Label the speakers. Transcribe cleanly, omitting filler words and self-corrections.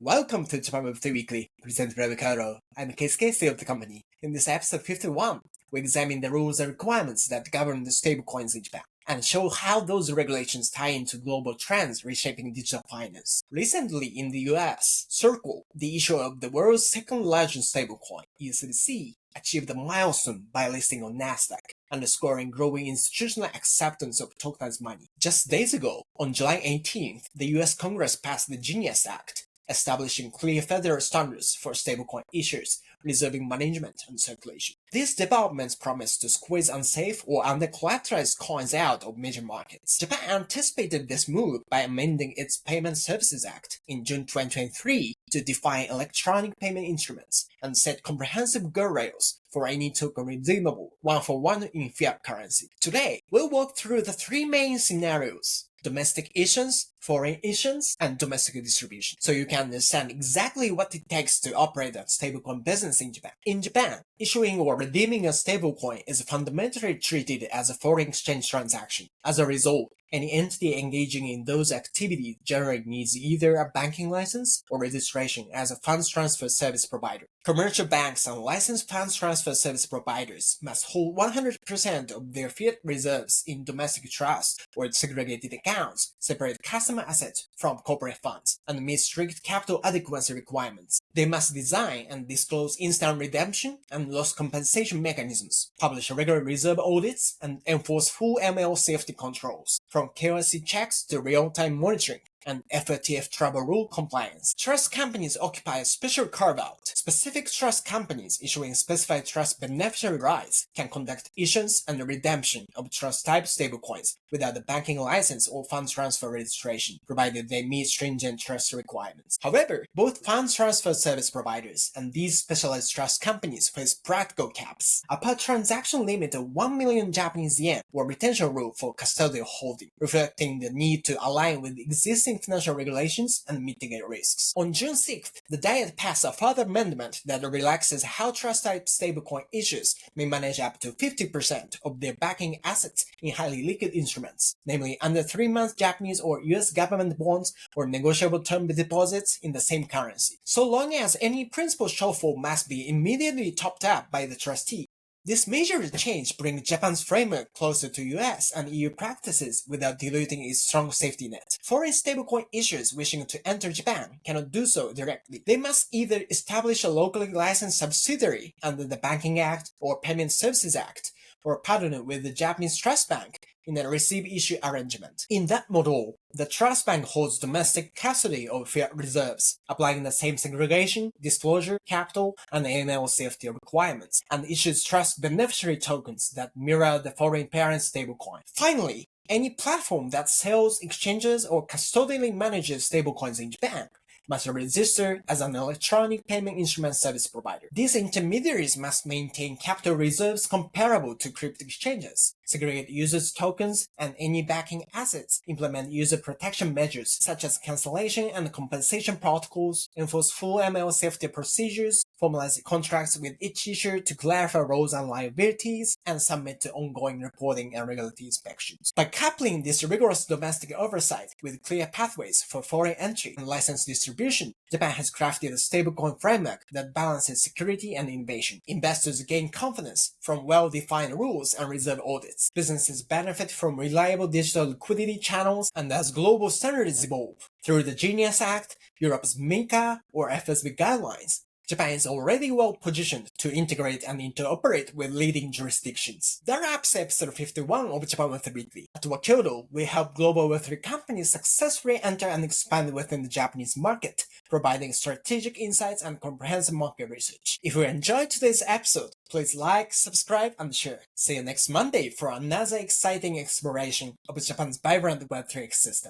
Speaker 1: Welcome to Japan Web3 Weekly, presented by Ricardo. I'm Keisuke, CEO of the company. In this episode 51, we examine the rules and requirements that govern the stablecoins in Japan, and show how those regulations tie into global trends reshaping digital finance. Recently in the US, Circle, the issuer of the world's second largest stablecoin, USDC, achieved a milestone by listing on Nasdaq, underscoring growing institutional acceptance of tokenized money. Just days ago, on July 18th, the US Congress passed the Genius Act, establishing clear federal standards for stablecoin issues, reserving management and circulation. These developments promise to squeeze unsafe or under-collateralized coins out of major markets. Japan anticipated this move by amending its Payment Services Act in June 2023 to define electronic payment instruments and set comprehensive guardrails for any token redeemable one-for-one in fiat currency. Today, we'll walk through the three main scenarios: domestic issuance, foreign issuance, and domestic distribution, so you can understand exactly what it takes to operate a stablecoin business in Japan. In Japan, issuing or redeeming a stablecoin is fundamentally treated as a foreign exchange transaction. As a result, any entity engaging in those activities generally needs either a banking license or registration as a funds transfer service provider. Commercial banks and licensed funds transfer service providers must hold 100% of their fiat reserves in domestic trust or segregated accounts, separate customer assets from corporate funds, and meet strict capital adequacy requirements. They must design and disclose instant redemption and loss compensation mechanisms, publish regular reserve audits, and enforce full ML safety controls, from KYC checks to real-time monitoring and FATF travel rule compliance. Trust companies occupy a special carve-out. Specific trust companies issuing specified trust beneficiary rights can conduct issuance and redemption of trust-type stablecoins without a banking license or funds transfer registration, provided they meet stringent trust requirements. However, both funds transfer service providers and these specialized trust companies face practical caps: a per transaction limit of 1 million Japanese yen or retention rule for custodial holding, reflecting the need to align with existing financial regulations and mitigate risks. On June 6th, the Diet passed a further amendment that relaxes how trust-type stablecoin issuers may manage up to 50% of their backing assets in highly liquid instruments, namely under 3 months Japanese or US government bonds or negotiable term deposits in the same currency, so long as any principal shortfall must be immediately topped up by the trustee. This major change brings Japan's framework closer to US and EU practices without diluting its strong safety net. Foreign stablecoin issuers wishing to enter Japan cannot do so directly. They must either establish a locally licensed subsidiary under the Banking Act or Payment Services Act, or partner with the Japanese Trust Bank in a receive-issue arrangement. In that model, the trust bank holds domestic custody of fiat reserves, applying the same segregation, disclosure, capital, and AML safety requirements, and issues trust beneficiary tokens that mirror the foreign parent stablecoin. Finally, any platform that sells, exchanges, or custodially manages stablecoins in Japan must register as an electronic payment instrument service provider. These intermediaries must maintain capital reserves comparable to crypto exchanges, segregate users' tokens and any backing assets, implement user protection measures such as cancellation and compensation protocols, enforce full ML safety procedures, formalize contracts with each issuer to clarify roles and liabilities, and submit to ongoing reporting and regulatory inspections. By coupling this rigorous domestic oversight with clear pathways for foreign entry and license distribution, Japan has crafted a stablecoin framework that balances security and innovation. Investors gain confidence from well-defined rules and reserve audits. Businesses benefit from reliable digital liquidity channels, and as global standards evolve through the Genius Act, Europe's MiCA, or FSB guidelines, Japan is already well positioned to integrate and interoperate with leading jurisdictions. That wraps episode 51 of Japan Web3 Weekly. At Wakyodo, we help global Web3 companies successfully enter and expand within the Japanese market, providing strategic insights and comprehensive market research. If you enjoyed today's episode, please like, subscribe, and share. See you next Monday for another exciting exploration of Japan's vibrant Web3 ecosystem.